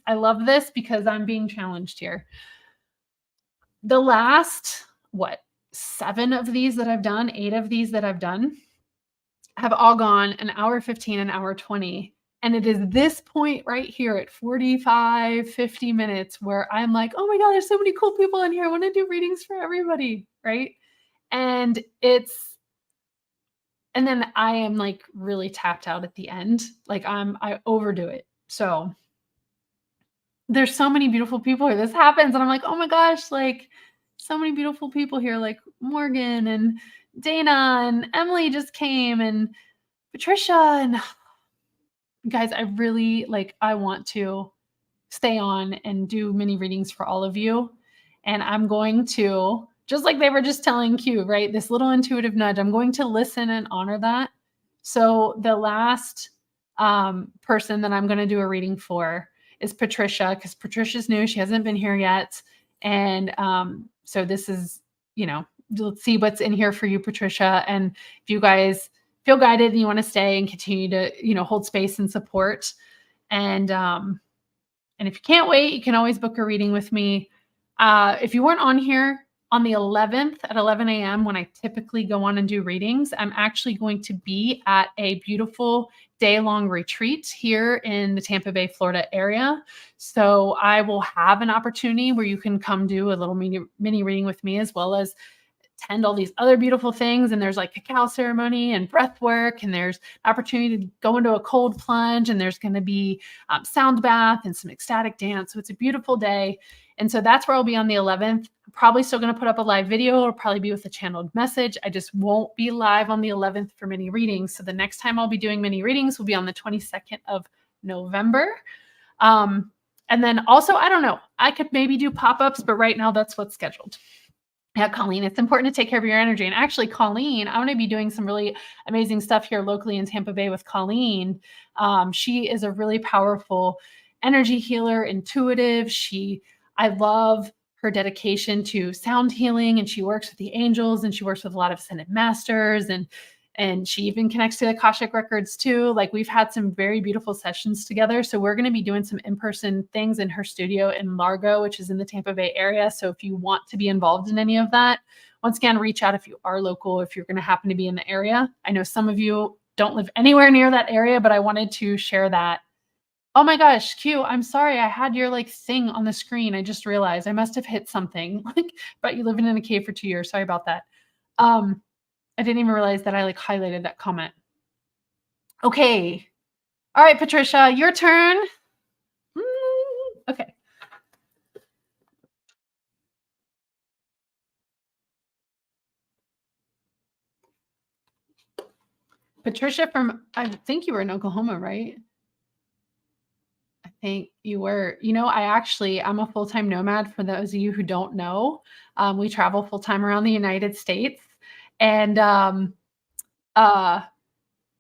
[SPEAKER 1] I love this because I'm being challenged here. The last 7 of these that I've done, 8 of these that I've done, have all gone an hour 15, an hour 20. And it is this point right here at 45, 50 minutes where I'm like, oh my God, there's so many cool people in here. I want to do readings for everybody. Right. And then I am like really tapped out at the end. Like I overdo it. So there's so many beautiful people here. This happens. And I'm like, oh my gosh, like so many beautiful people here, like Morgan and Dana and Emily just came, and Patricia, and guys, I really I want to stay on and do mini readings for all of you. And I'm going to, just like they were just telling Q, right? This little intuitive nudge, I'm going to listen and honor that. So the last person that I'm going to do a reading for is Patricia, because Patricia's new. She hasn't been here yet. And so this is, let's see what's in here for you, Patricia. And if you guys feel guided and you want to stay and continue to, hold space and support. And if you can't wait, you can always book a reading with me. If you weren't on here on the 11th at 11 a.m., when I typically go on and do readings, I'm actually going to be at a beautiful day-long retreat here in the Tampa Bay, Florida area. So I will have an opportunity where you can come do a little mini reading with me, as well as attend all these other beautiful things. And there's like cacao ceremony and breath work, and there's opportunity to go into a cold plunge, and there's going to be sound bath and some ecstatic dance. So it's a beautiful day. And so that's where I'll be on the 11th. probably still going to put up a live video. It'll probably be with a channeled message. I just won't be live on the 11th for mini readings. So the next time I'll be doing mini readings will be on the 22nd of November. And then also, I don't know, I could maybe do pop-ups, but right now that's what's scheduled. Yeah, Colleen, it's important to take care of your energy. And actually, Colleen, I'm going to be doing some really amazing stuff here locally in Tampa Bay with Colleen. She is a really powerful energy healer, intuitive. I love her dedication to sound healing, and she works with the angels, and she works with a lot of ascended masters, and she even connects to the Akashic records too. Like, we've had some very beautiful sessions together. So we're going to be doing some in-person things in her studio in Largo, which is in the Tampa Bay area. So if you want to be involved in any of that, once again, reach out if you are local, if you're going to happen to be in the area. I know some of you don't live anywhere near that area, but I wanted to share that. Oh my gosh, Q, I'm sorry. I had your thing on the screen. I just realized I must have hit something. But you living in a cave for 2 years. Sorry about that. I didn't even realize that I highlighted that comment. Okay. All right, Patricia, your turn. Okay. Patricia I think you were in Oklahoma, right? I think you were. I'm a full-time nomad. For those of you who don't know, we travel full-time around the United States. And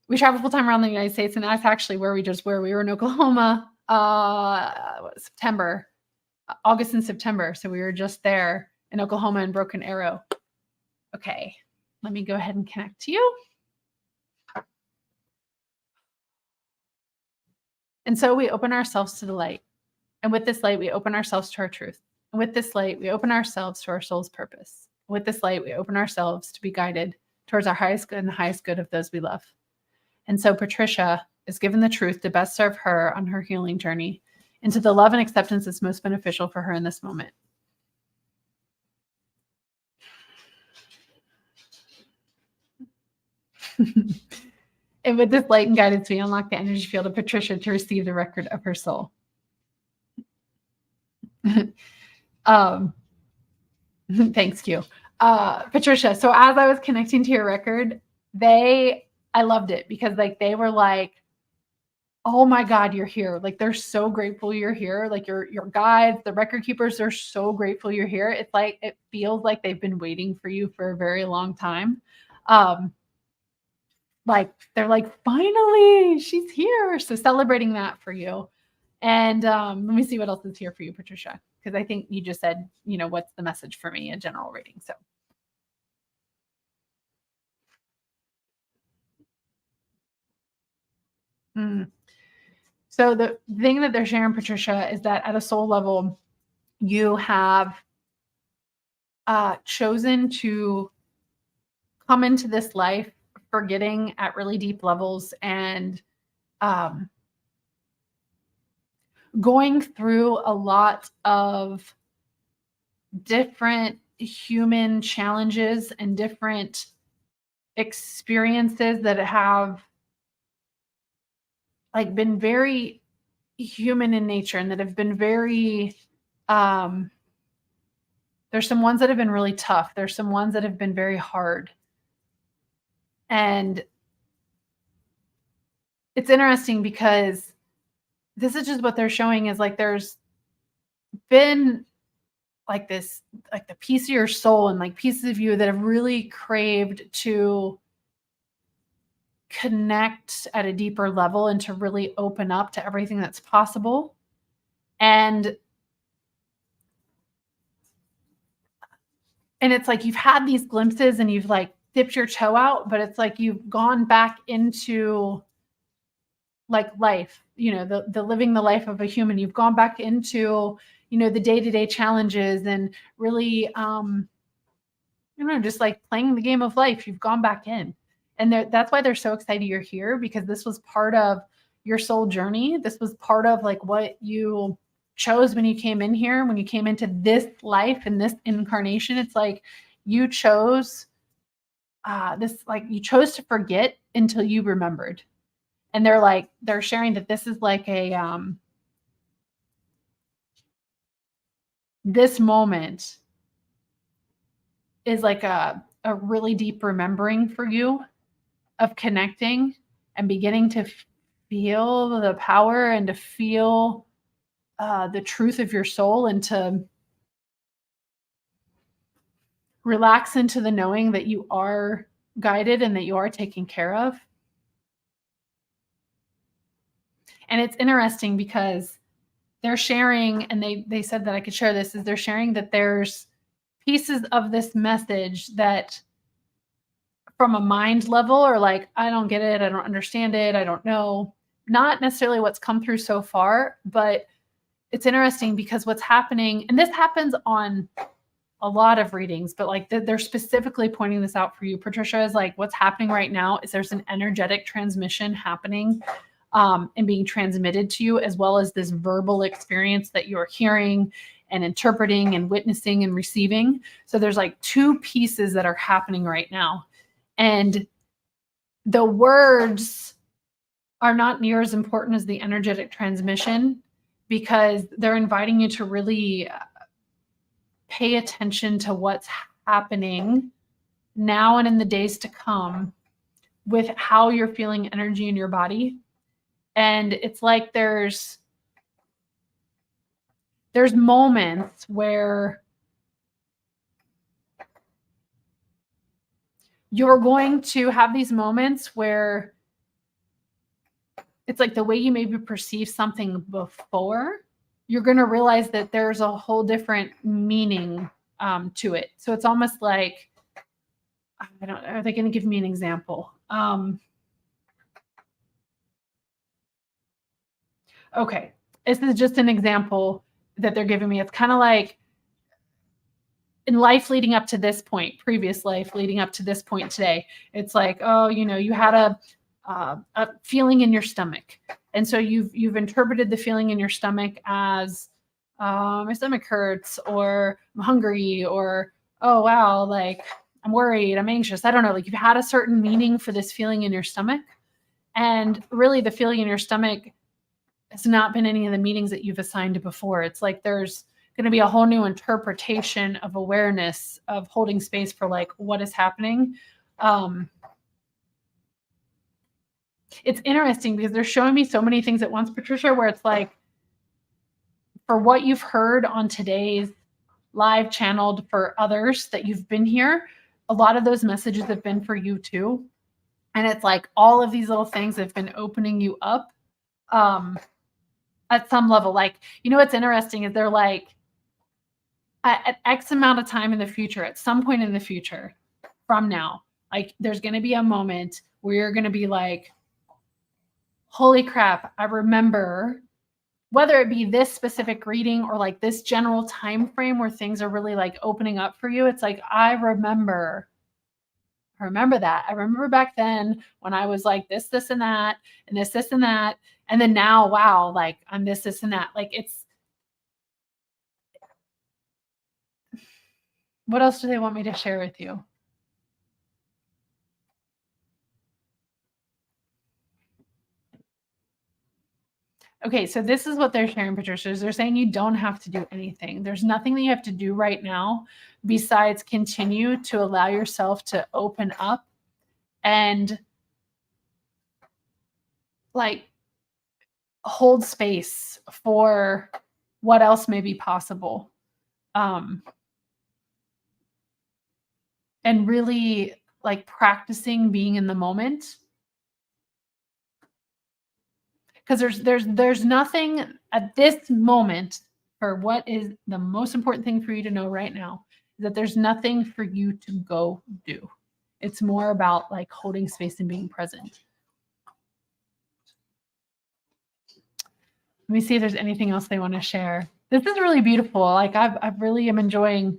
[SPEAKER 1] we travel full-time around the United States, and that's actually where we were in Oklahoma, September, August and September. So we were just there in Oklahoma and Broken Arrow. Okay, let me go ahead and connect to you. And so we open ourselves to the light. And with this light, we open ourselves to our truth. And with this light, we open ourselves to our soul's purpose. With this light, we open ourselves to be guided towards our highest good and the highest good of those we love. And so Patricia is given the truth to best serve her on her healing journey into the love and acceptance that's most beneficial for her in this moment. And with this light and guidance, we unlock the energy field of Patricia to receive the record of her soul. Thanks, Q. Patricia, so as I was connecting to your record, I loved it because they were like, oh my God, you're here. They're so grateful you're here. Your guides, the record keepers, they're so grateful you're here. It's it feels like they've been waiting for you for a very long time. They're like, finally, she's here. So celebrating that for you. And let me see what else is here for you, Patricia, because I think you just said, what's the message for me, a general reading. So. So the thing that they're sharing, Patricia, is that at a soul level, you have chosen to come into this life forgetting at really deep levels and going through a lot of different human challenges and different experiences that have been very human in nature and that have been very there's some ones that have been really tough. There's some ones that have been very hard. And it's interesting because this is just what they're showing is there's been this, the piece of your soul and pieces of you that have really craved to connect at a deeper level and to really open up to everything that's possible. And it's you've had these glimpses and you've dipped your toe out, but it's you've gone back into life, the living the life of a human. You've gone back into, the day-to-day challenges and really, just playing the game of life. You've gone back in. And that's why they're so excited you're here, because this was part of your soul journey. This was part of what you chose when you came in here, when you came into this life and this incarnation. It's you chose this, you chose to forget until you remembered. And they're sharing that this is this moment is like a really deep remembering for you of connecting and beginning to feel the power and to feel the truth of your soul, and to relax into the knowing that you are guided and that you are taken care of. And it's interesting because they're sharing, and they said that I could share this, is they're sharing that there's pieces of this message that from a mind level are like, I don't get it, I don't understand it, I don't know. Not necessarily what's come through so far, but it's interesting because what's happening, and this happens on a lot of readings, but like they're specifically pointing this out for you, Patricia, is like what's happening right now is there's an energetic transmission happening and being transmitted to you, as well as this verbal experience that you're hearing and interpreting and witnessing and receiving. So there's like two pieces that are happening right now. And the words are not near as important as the energetic transmission, because they're inviting you to really pay attention to what's happening now and in the days to come with how you're feeling energy in your body. And it's like there's moments where you're going to have these moments where it's like the way you maybe perceive something before, you're going to realize that there's a whole different meaning to it. So it's almost like, I don't know, are they going to give me an example? Okay, this is just an example that they're giving me. It's kind of like in life leading up to this point, previous life leading up to this point today. It's like, oh, you know, you had a feeling in your stomach, and so you've interpreted the feeling in your stomach as my stomach hurts, or I'm hungry, or oh wow, like I'm worried, I'm anxious. I don't know. Like you've had a certain meaning for this feeling in your stomach, and really the feeling in your stomach has not been any of the meanings that you've assigned it before. It's like there's going to be a whole new interpretation of awareness, of holding space for like what is happening. It's interesting because they're showing me so many things at once, Patricia, where it's like, for what you've heard on today's live channeled for others that you've been here, a lot of those messages have been for you too. And it's like all of these little things have been opening you up at some level. Like, you know, what's interesting is they're like, at X amount of time in the future, at some point in the future from now, like there's going to be a moment where you're going to be like, holy crap, I remember, whether it be this specific reading or like this general time frame where things are really like opening up for you. It's like, I remember that. I remember back then when I was like this, and that, and this, and that. And then now, wow, like I'm this, and that. Like it's, what else do they want me to share with you? Okay, so this is what they're sharing, Patricia. They're saying you don't have to do anything. There's nothing that you have to do right now besides continue to allow yourself to open up and like hold space for what else may be possible. And really like practicing being in the moment. Because there's nothing at this moment, for what is the most important thing for you to know right now, is that there's nothing for you to go do. It's more about like holding space and being present. Let me see if there's anything else they want to share. This is really beautiful. Like I've really am enjoying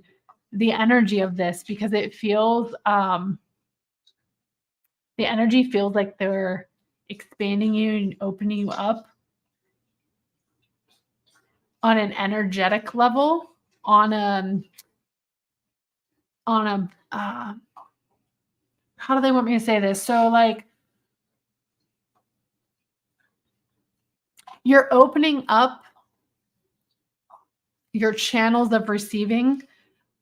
[SPEAKER 1] the energy of this, because it feels the energy feels like they're expanding you and opening you up on an energetic level, on a how do they want me to say this? So like you're opening up your channels of receiving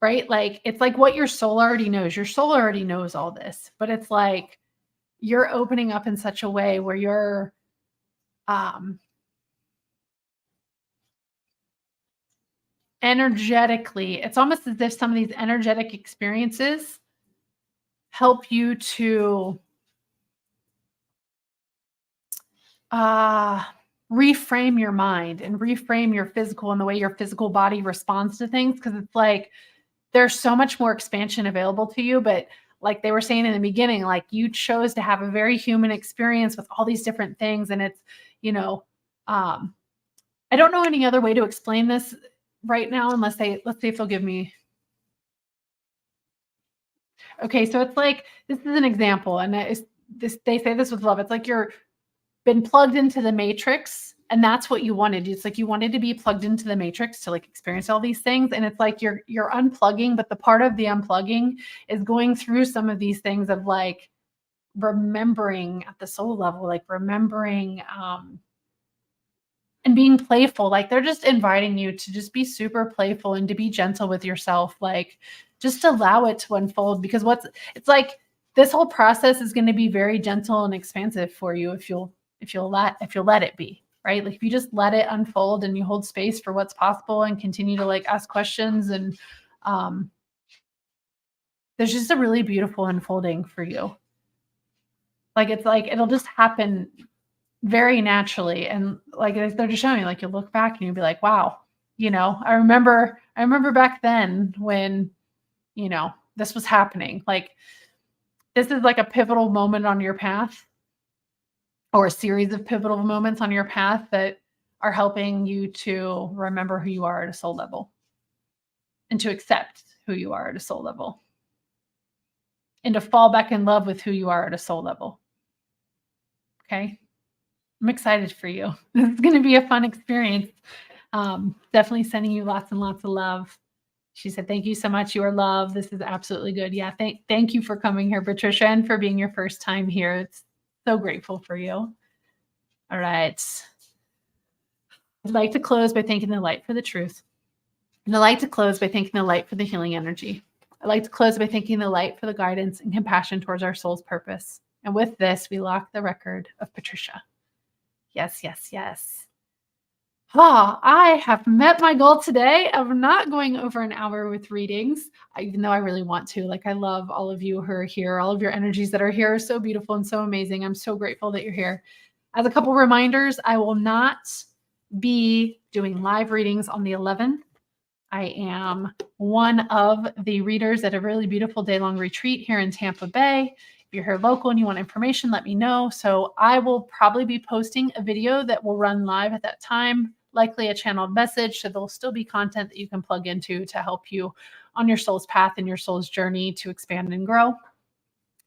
[SPEAKER 1] right? Like, it's like what your soul already knows. Your soul already knows all this, but it's like you're opening up in such a way where you're energetically, it's almost as if some of these energetic experiences help you to uh, reframe your mind and reframe your physical and the way your physical body responds to things. Cause it's like there's so much more expansion available to you. But like they were saying in the beginning, like you chose to have a very human experience with all these different things. And it's, you know, um, I don't know any other way to explain this right now, unless let's see if they'll give me. Okay. So it's like, this is an example. And it's this, they say this with love. It's like you're been plugged into the matrix and that's what you wanted. It's like you wanted to be plugged into the matrix to like experience all these things, and it's like you're unplugging, but the part of the unplugging is going through some of these things of like remembering at the soul level, like remembering and being playful. Like they're just inviting you to just be super playful and to be gentle with yourself, like just allow it to unfold, because it's like this whole process is going to be very gentle and expansive for you if you'll let it be, right? Like if you just let it unfold and you hold space for what's possible and continue to like ask questions, and there's just a really beautiful unfolding for you. Like it's like it'll just happen very naturally, and like they're just showing you, like you'll look back and you'll be like, wow, I remember back then when this was happening. Like this is like a pivotal moment on your path, or a series of pivotal moments on your path that are helping you to remember who you are at a soul level and to accept who you are at a soul level and to fall back in love with who you are at a soul level. Okay. I'm excited for you. This is going to be a fun experience. Definitely sending you lots and lots of love. She said, thank you so much. You are loved. This is absolutely good. Yeah. Thank you for coming here, Patricia, and for being your first time here. It's so grateful for you. All right. I'd like to close by thanking the light for the truth. And I'd like to close by thanking the light for the healing energy. I'd like to close by thanking the light for the guidance and compassion towards our soul's purpose. And with this, we lock the record of Patricia. Yes, yes, yes. I have met my goal today of not going over an hour with readings, even though I really want to. Like, I love all of you who are here. All of your energies that are here are so beautiful and so amazing. I'm so grateful that you're here. As a couple reminders, I will not be doing live readings on the 11th. I am one of the readers at a really beautiful day-long retreat here in Tampa Bay. If you're here local and you want information, let me know. So I will probably be posting a video that will run live at that time, likely a channeled message. So there'll still be content that you can plug into to help you on your soul's path and your soul's journey to expand and grow.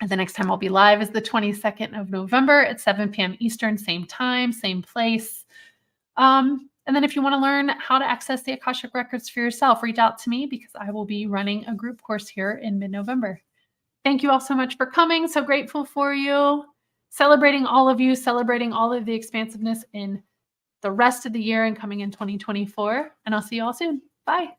[SPEAKER 1] And the next time I'll be live is the 22nd of November at 7 p.m. Eastern, same time, same place. And then if you want to learn how to access the Akashic Records for yourself, reach out to me, because I will be running a group course here in mid-November. Thank you all so much for coming. So grateful for you. Celebrating all of you, celebrating all of the expansiveness in the rest of the year and coming in 2024. And I'll see you all soon. Bye.